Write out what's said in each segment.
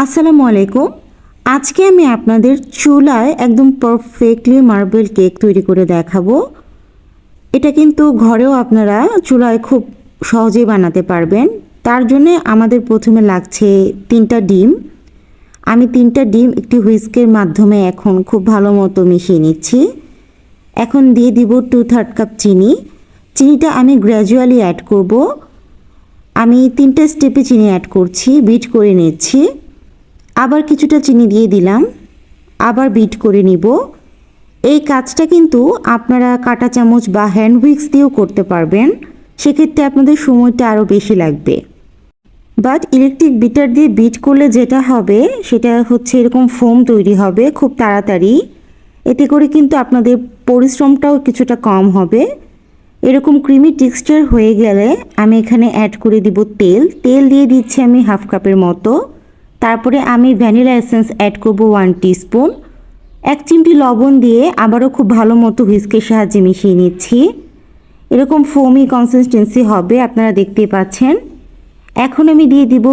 আসসালামু আলাইকুম। আজকে আমি আপনাদের চুলায় একদম পারফেক্টলি মার্বেল কেক তৈরি করে দেখাবো। এটা কিন্তু ঘরেও আপনারা চুলায় খুব সহজেই বানাতে পারবেন। তার জন্য আমাদের প্রথমে লাগছে 3টা ডিম। আমি 3টা ডিম একটি হুইস্কের মাধ্যমে এখন খুব ভালো মতো মিশিয়ে নিচ্ছি। এখন দিয়ে দিব 2/3 কাপ চিনি। চিনিটা আমি গ্র্যাজুয়ালি অ্যাড করব। আমি 3টে স্টেপে চিনি অ্যাড করছি, বিট করে নিচ্ছি। আবার কিছুটা চিনি দিয়ে দিলাম, আবার বিট করে নিব। এই কাজটা কিন্তু আপনারা কাঁটা চামচ বা হ্যান্ড উইক্স দিয়েও করতে পারবেন, সেক্ষেত্রে আপনাদের সময়টা আরও বেশি লাগবে। বাট ইলেকট্রিক বিটার দিয়ে বিট করলে যেটা হবে সেটা হচ্ছে এরকম ফোম তৈরি হবে খুব তাড়াতাড়ি। এতে করে কিন্তু আপনাদের পরিশ্রমটাও কিছুটা কম হবে। এরকম ক্রিমি টেক্সচার হয়ে গেলে আমি এখানে অ্যাড করে দিব তেল দিয়ে দিচ্ছি আমি 1/2 কাপের মতো। তারপরে আমি ভ্যানিলা এসেন্স অ্যাড করব 1 টিস্পুন। 1 চিমটি লবণ দিয়ে আবারও খুব ভালো মতো হুইস্কের সাহায্যে মিশিয়ে নিচ্ছি। এরকম ফোমি কনসিস্টেন্সি হবে, আপনারা দেখতেই পাচ্ছেন। এখন আমি দিয়ে দিব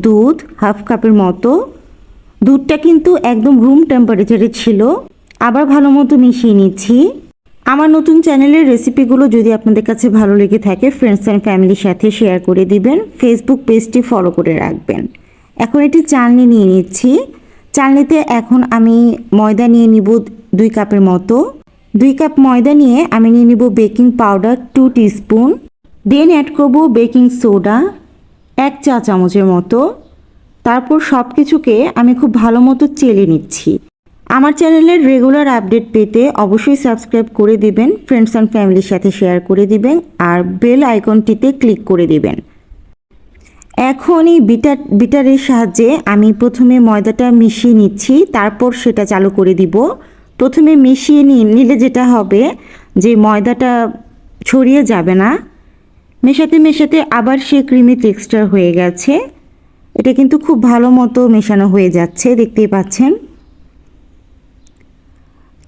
দুধ 1/2 কাপের মতো। দুধটা কিন্তু একদম রুম টেম্পারেচারে ছিল। আবার ভালো মতো মিশিয়ে নিচ্ছি। আমার নতুন চ্যানেলের রেসিপিগুলো যদি আপনাদের কাছে ভালো লেগে থাকে ফ্রেন্ডস অ্যান্ড ফ্যামিলির সাথে শেয়ার করে দিবেন, ফেসবুক পেজটি ফলো করে রাখবেন। এখন এটি চালনি নিয়ে নিচ্ছি। চালনিতে এখন আমি ময়দা নিয়ে নিব 2 কাপের মতো। 2 কাপ ময়দা নিয়ে আমি নিয়ে নিব বেকিং পাউডার 2 টিস্পুন। দেন অ্যাড করব বেকিং সোডা 1 চা চামচের মতো। তারপর সব কিছুকে আমি খুব ভালো মতো চেলে নিচ্ছি। আমার চ্যানেলের রেগুলার আপডেট পেতে অবশ্যই সাবস্ক্রাইব করে দিবেন, ফ্রেন্ডস অ্যান্ড ফ্যামিলির সাথে শেয়ার করে দিবেন আর বেল আইকনটিতে ক্লিক করে দিবেন। এখন এই বিটারের সাহায্যে আমি প্রথমে ময়দাটা মিশিয়ে নিচ্ছি, তারপর সেটা চালু করে দিব। প্রথমে মিশিয়ে নিলে যেটা হবে যে ময়দাটা ছড়িয়ে যাবে না, মেশাতে মেশাতে আবার সে ক্রিমি টেক্সচার হয়ে গেছে। এটা কিন্তু খুব ভালো মতো মেশানো হয়ে যাচ্ছে, দেখতেই পাচ্ছেন।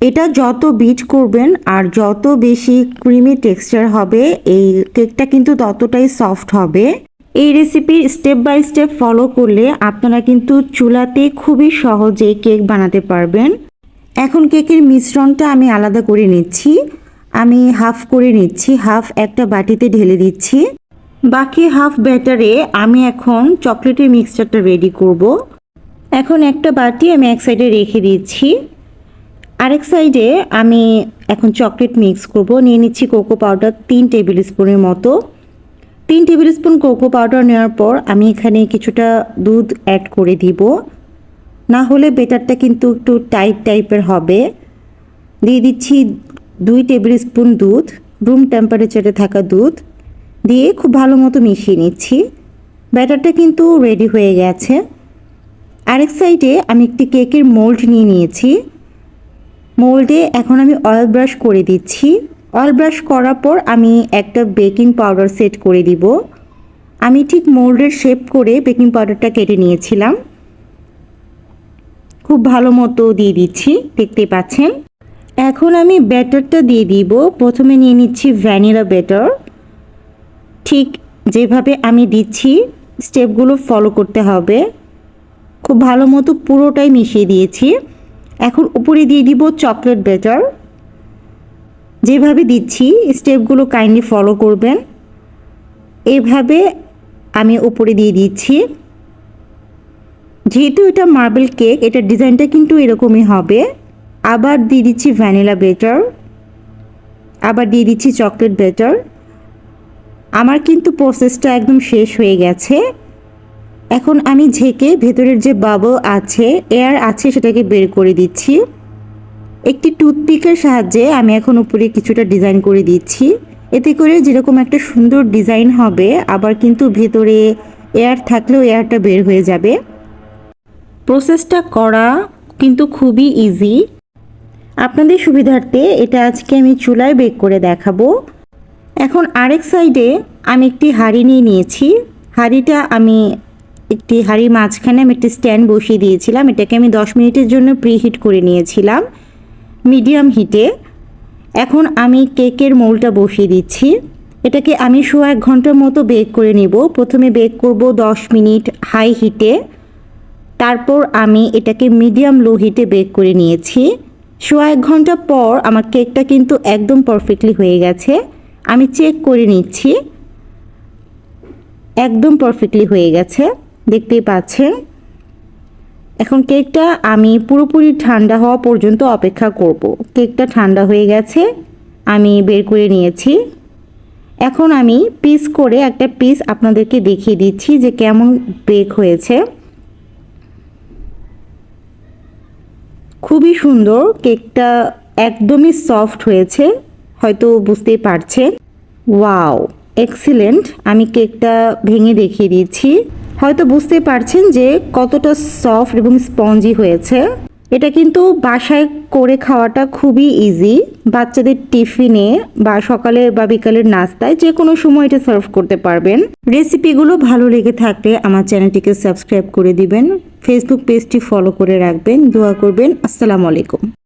এটা যত বিট করবেন আর যত বেশি ক্রিমি টেক্সচার হবে এই কেকটা কিন্তু ততটাই সফট হবে। এই recipe step by step follow করলে আপনারা কিন্তু চুলাতে খুবই সহজে কেক বানাতে পারবেন। এখন কেকের মিশ্রণটা আমি আলাদা করে নিচ্ছি। আমি হাফ করে নিচ্ছি, হাফ একটা বাটিতে ঢেলে দিচ্ছি। বাকি হাফ ব্যাটারে আমি এখন চকলেটের মিক্সচারটা রেডি করব। এখন একটা বাটি আমি এক সাইডে রেখে দিচ্ছি, আরেক সাইডে আমি এখন চকলেট মিক্স করব। নিয়ে নিচ্ছি কোকো পাউডার 3 টেবিল স্পুনের মতো। 3 টেবিল স্পুন কোকো পাউডার নেওয়ার পর আমি এখানে কিছুটা দুধ অ্যাড করে দিব, না হলে বেটারটা কিন্তু একটু টাইট টাইপের হবে। দিয়ে দিচ্ছি 2 টেবিল স্পুন দুধ, রুম টেম্পারেচারে থাকা দুধ দিয়ে খুব ভালো মতো মিশিয়ে নিচ্ছি। ব্যাটারটা কিন্তু রেডি হয়ে গেছে। আরেক সাইডে আমি একটি কেকের মোল্ড নিয়ে নিয়েছি। মোল্ডে এখন আমি অয়েল ব্রাশ করে দিচ্ছি। অয়েল ব্রাশ করার পর আমি একটা বেকিং পাউডার সেট করে দিব। আমি ঠিক মোল্ডের শেপ করে বেকিং পাউডারটা কেটে নিয়েছিলাম। খুব ভালো মতো দিয়ে দিচ্ছি, দেখতে পাচ্ছেন। এখন আমি ব্যাটারটা দিয়ে দিব। প্রথমে নিয়ে নিচ্ছি ভ্যানিলা ব্যাটার। ঠিক যেভাবে আমি দিচ্ছি স্টেপগুলো ফলো করতে হবে। খুব ভালো মতো পুরোটাই মিশিয়ে দিয়েছি। এখন উপরে দিয়ে দিব চকলেট ব্যাটার। যেভাবে দিচ্ছি স্টেপগুলো কাইন্ডলি ফলো করবেন। এইভাবে আমি উপরে দিয়ে দিচ্ছি। যেহেতু এটা মার্বেল কেক, এটার ডিজাইনটা কিন্তু এরকমই হবে। আবার দিয়ে দিচ্ছি ভ্যানিলা ব্যাটার, আবার দিয়ে দিচ্ছি চকলেট ব্যাটার। আমার কিন্তু প্রসেসটা একদম শেষ হয়ে গেছে। এখন আমি ঝেঁকে ভেতরের যে বাবল আছে, এয়ার আছে, সেটাকে বের করে দিচ্ছি। একটি টুথপিকের সাহায্যে আমি এখন উপরে কিছুটা ডিজাইন করে দিচ্ছি। এতে করে যেরকম একটা সুন্দর ডিজাইন হবে, আবার কিন্তু ভেতরে এয়ার থাকলেও এয়ারটা বের হয়ে যাবে। প্রসেসটা করা কিন্তু খুবই ইজি। আপনাদের সুবিধার্থে এটা আজকে আমি চুলায় বেক করে দেখাবো। এখন আরেক সাইডে আমি একটি হাঁড়ি নিয়ে নিয়েছি। হাঁড়ির মাঝখানে আমি একটি স্ট্যান্ড বসিয়ে দিয়েছিলাম। এটাকে আমি 10 মিনিটের জন্য প্রিহিট করে নিয়েছিলাম মিডিয়াম হিটে। এখন আমি কেকের মোল্ডটা বসিয়ে দিচ্ছি। এটাকে আমি 1 ঘন্টার মতো বেক করে নেব। প্রথমে বেক করব 10 মিনিট হাই হিটে, তারপর আমি এটাকে মিডিয়াম লো হিটে বেক করে নিয়েছি। সোয়া 1 ঘন্টা পর আমার কেকটা কিন্তু একদম পারফেক্টলি হয়ে গেছে। আমি চেক করে নিচ্ছি, একদম পারফেক্টলি হয়ে গেছে, দেখতেই পাচ্ছেন। এখন কেকটা আমি পুরোপুরি ঠান্ডা হওয়া পর্যন্ত অপেক্ষা করব। কেকটা ঠান্ডা হয়ে গেছে, আমি বের করে নিয়েছি। এখন আমি পিস করে একটা পিস আপনাদেরকে দেখিয়ে দিচ্ছি যে কেমন বেক হয়েছে। খুবই সুন্দর, কেকটা একদমই সফট হয়েছে, হয়তো বুঝতেই পারছেন। Wow, excellent. আমি কেকটা ভেঙে দেখিয়ে দিচ্ছি, হয়তো বুঝতে পারছেন যে কতটা সফট এবং স্পঞ্জি হয়েছে। এটা কিন্তু বাসায় করে খাওয়াটা খুবই ইজি। বাচ্চাদের টিফিনে বা সকালে বা বিকালের নাস্তায় যে কোনো সময় এটা সার্ভ করতে পারবেন। রেসিপিগুলো ভালো লেগে থাকলে আমার চ্যানেলটিকে সাবস্ক্রাইব করে দিবেন, ফেসবুক পেজটি ফলো করে রাখবেন, দোয়া করবেন। আসসালামু আলাইকুম।